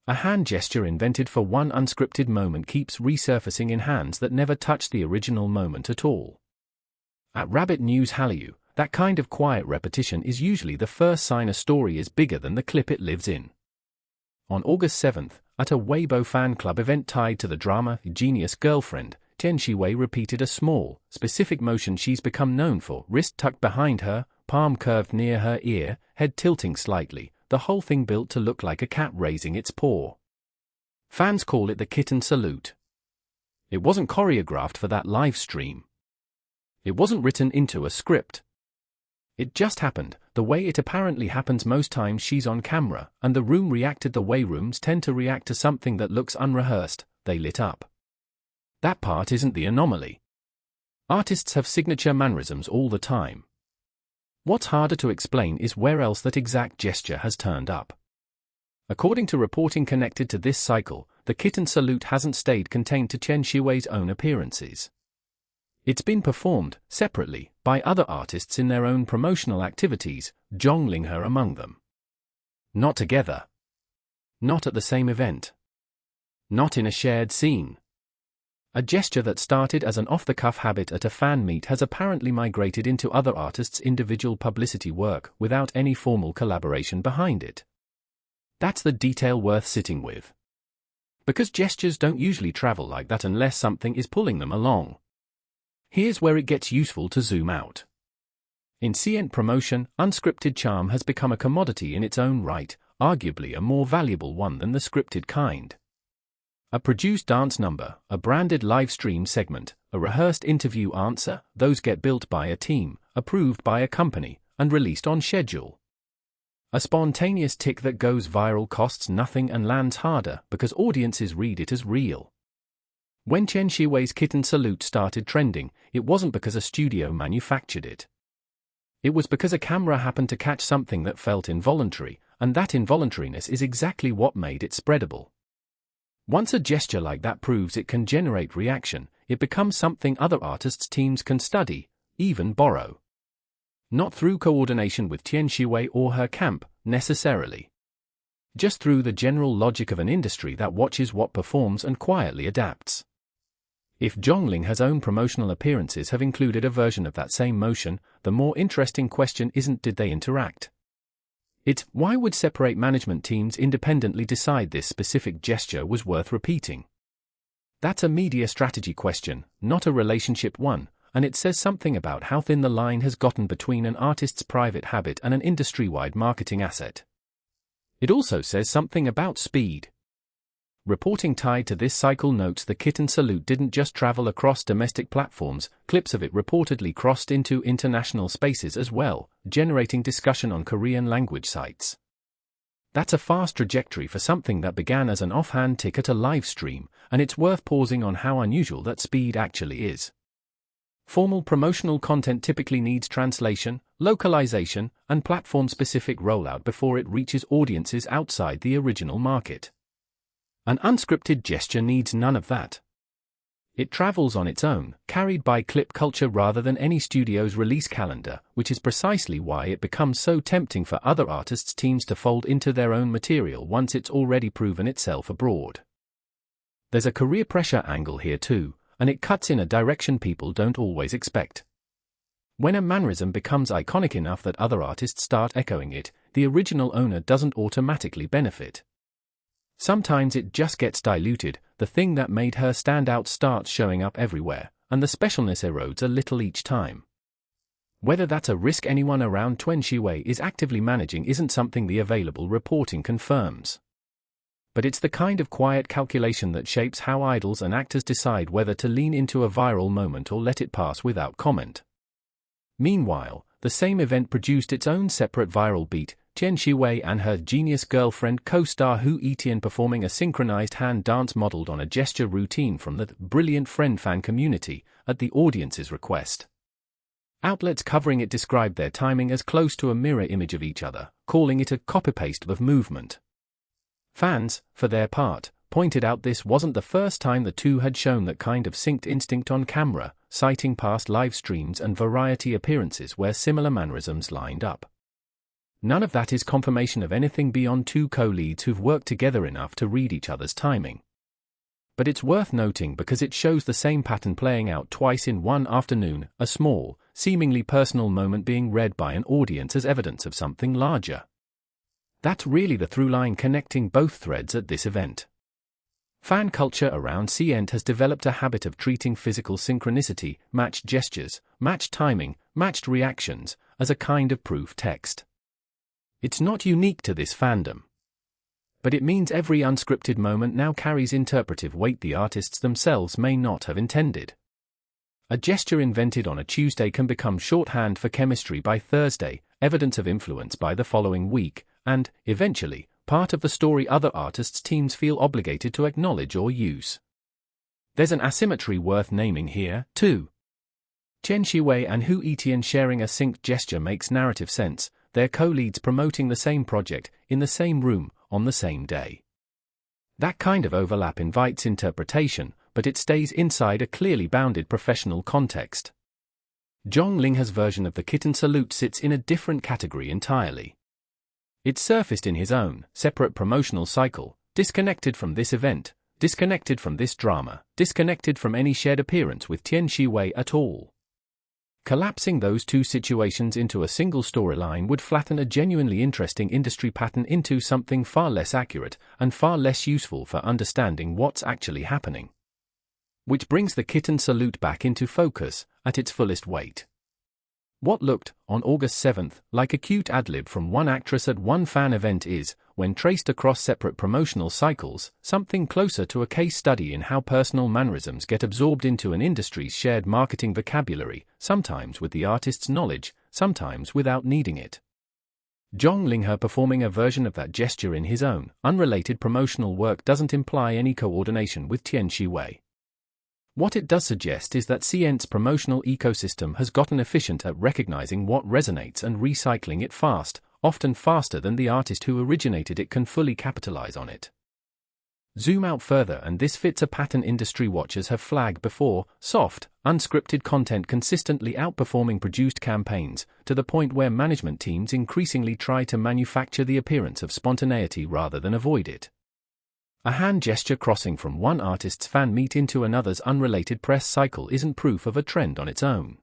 A hand gesture invented for one unscripted moment keeps resurfacing in hands that never touched the original moment at all. At Rabbit News Hallyu, that kind of quiet repetition is usually the first sign a story is bigger than the clip it lives in. On August 7th, at a Weibo fan club event tied to the drama Genius Girlfriend, Tian Xiwei repeated a small, specific motion she's become known for: wrist tucked behind her, palm curved near her ear, head tilting slightly, the whole thing built to look like a cat raising its paw. Fans call it the kitten salute. It wasn't choreographed for that live stream. It wasn't written into a script. It just happened, the way it apparently happens most times she's on camera, and the room reacted the way rooms tend to react to something that looks unrehearsed. They lit up. That part isn't the anomaly. Artists have signature mannerisms all the time. What's harder to explain is where else that exact gesture has turned up. According to reporting connected to this cycle, the kitten salute hasn't stayed contained to Tian Xiwei's own appearances. It's been performed, separately, by other artists in their own promotional activities, zhanglinghe among them. Not together. Not at the same event. Not in a shared scene. A gesture that started as an off-the-cuff habit at a fan meet has apparently migrated into other artists' individual publicity work without any formal collaboration behind it. That's the detail worth sitting with. Because gestures don't usually travel like that unless something is pulling them along. Here's where it gets useful to zoom out. In C-ent promotion, unscripted charm has become a commodity in its own right, arguably a more valuable one than the scripted kind. A produced dance number, a branded live stream segment, a rehearsed interview answer, those get built by a team, approved by a company, and released on schedule. A spontaneous tick that goes viral costs nothing and lands harder because audiences read it as real. When Tian Xiwei's kitten salute started trending, it wasn't because a studio manufactured it. It was because a camera happened to catch something that felt involuntary, and that involuntariness is exactly what made it spreadable. Once a gesture like that proves it can generate reaction, it becomes something other artists' teams can study, even borrow. Not through coordination with Tian Xiwei or her camp, necessarily. Just through the general logic of an industry that watches what performs and quietly adapts. If zhanglinghe's own promotional appearances have included a version of that same motion, the more interesting question isn't did they interact. It's why would separate management teams independently decide this specific gesture was worth repeating? That's a media strategy question, not a relationship one, and it says something about how thin the line has gotten between an artist's private habit and an industry-wide marketing asset. It also says something about speed. Reporting tied to this cycle notes the kitten salute didn't just travel across domestic platforms, clips of it reportedly crossed into international spaces as well, generating discussion on Korean language sites. That's a fast trajectory for something that began as an offhand tick at a live stream, and it's worth pausing on how unusual that speed actually is. Formal promotional content typically needs translation, localization, and platform-specific rollout before it reaches audiences outside the original market. An unscripted gesture needs none of that. It travels on its own, carried by clip culture rather than any studio's release calendar, which is precisely why it becomes so tempting for other artists' teams to fold into their own material once it's already proven itself abroad. There's a career pressure angle here too, and it cuts in a direction people don't always expect. When a mannerism becomes iconic enough that other artists start echoing it, the original owner doesn't automatically benefit. Sometimes it just gets diluted, the thing that made her stand out starts showing up everywhere, and the specialness erodes a little each time. Whether that's a risk anyone around Tian Xiwei is actively managing isn't something the available reporting confirms. But it's the kind of quiet calculation that shapes how idols and actors decide whether to lean into a viral moment or let it pass without comment. Meanwhile, the same event produced its own separate viral beat, Tian Xiwei and her genius girlfriend co-star Yitian performing a synchronized hand dance modeled on a gesture routine from the brilliant friend fan community, at the audience's request. Outlets covering it described their timing as close to a mirror image of each other, calling it a copy-paste of movement. Fans, for their part, pointed out this wasn't the first time the two had shown that kind of synced instinct on camera, citing past live streams and variety appearances where similar mannerisms lined up. None of that is confirmation of anything beyond two co-leads who've worked together enough to read each other's timing. But it's worth noting because it shows the same pattern playing out twice in one afternoon, a small, seemingly personal moment being read by an audience as evidence of something larger. That's really the through line connecting both threads at this event. Fan culture around C-ent has developed a habit of treating physical synchronicity, matched gestures, matched timing, matched reactions, as a kind of proof text. It's not unique to this fandom. But it means every unscripted moment now carries interpretive weight the artists themselves may not have intended. A gesture invented on a Tuesday can become shorthand for chemistry by Thursday, evidence of influence by the following week, and, eventually, part of the story other artists' teams feel obligated to acknowledge or use. There's an asymmetry worth naming here, too. Tian Xiwei and Yitian sharing a synced gesture makes narrative sense, their co-leads promoting the same project, in the same room, on the same day. That kind of overlap invites interpretation, but it stays inside a clearly bounded professional context. Zhanglinghe's version of the kitten salute sits in a different category entirely. It surfaced in his own, separate promotional cycle, disconnected from this event, disconnected from this drama, disconnected from any shared appearance with Tian Xiwei at all. Collapsing those two situations into a single storyline would flatten a genuinely interesting industry pattern into something far less accurate and far less useful for understanding what's actually happening. Which brings the kitten salute back into focus, at its fullest weight. What looked, on August 7th, like a cute ad-lib from one actress at one fan event is, when traced across separate promotional cycles, something closer to a case study in how personal mannerisms get absorbed into an industry's shared marketing vocabulary, sometimes with the artist's knowledge, sometimes without needing it. Zhanglinghe performing a version of that gesture in his own, unrelated promotional work doesn't imply any coordination with Tian Xiwei. What it does suggest is that C-ent's promotional ecosystem has gotten efficient at recognizing what resonates and recycling it fast, often faster than the artist who originated it can fully capitalize on it. Zoom out further and this fits a pattern industry watchers have flagged before: soft, unscripted content consistently outperforming produced campaigns, to the point where management teams increasingly try to manufacture the appearance of spontaneity rather than avoid it. A hand gesture crossing from one artist's fan meet into another's unrelated press cycle isn't proof of a trend on its own.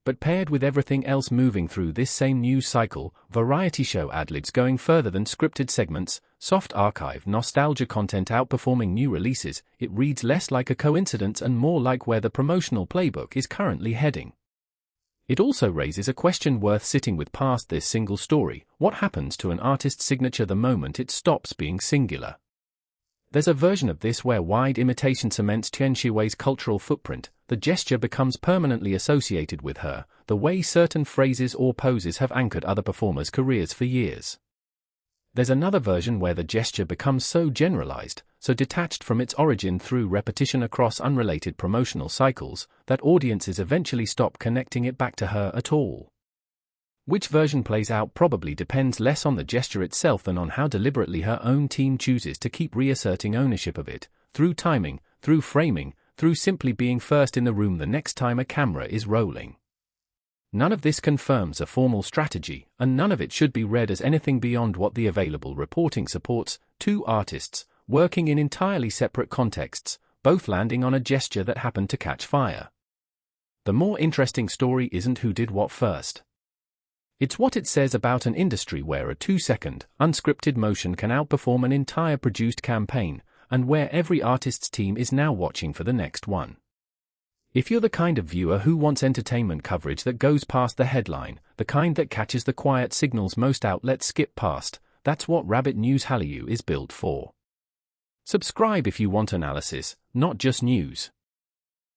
But paired with everything else moving through this same news cycle, variety show ad-libs going further than scripted segments, soft archive nostalgia content outperforming new releases, it reads less like a coincidence and more like where the promotional playbook is currently heading. It also raises a question worth sitting with past this single story: what happens to an artist's signature the moment it stops being singular? There's a version of this where wide imitation cements Tian Xiwei's cultural footprint, the gesture becomes permanently associated with her, the way certain phrases or poses have anchored other performers' careers for years. There's another version where the gesture becomes so generalized, so detached from its origin through repetition across unrelated promotional cycles, that audiences eventually stop connecting it back to her at all. Which version plays out probably depends less on the gesture itself than on how deliberately her own team chooses to keep reasserting ownership of it, through timing, through framing, through simply being first in the room the next time a camera is rolling. None of this confirms a formal strategy, and none of it should be read as anything beyond what the available reporting supports: two artists, working in entirely separate contexts, both landing on a gesture that happened to catch fire. The more interesting story isn't who did what first. It's what it says about an industry where a 2-second, unscripted motion can outperform an entire produced campaign, and where every artist's team is now watching for the next one. If you're the kind of viewer who wants entertainment coverage that goes past the headline, the kind that catches the quiet signals most outlets skip past, that's what Rabbit News Hallyu is built for. Subscribe if you want analysis, not just news.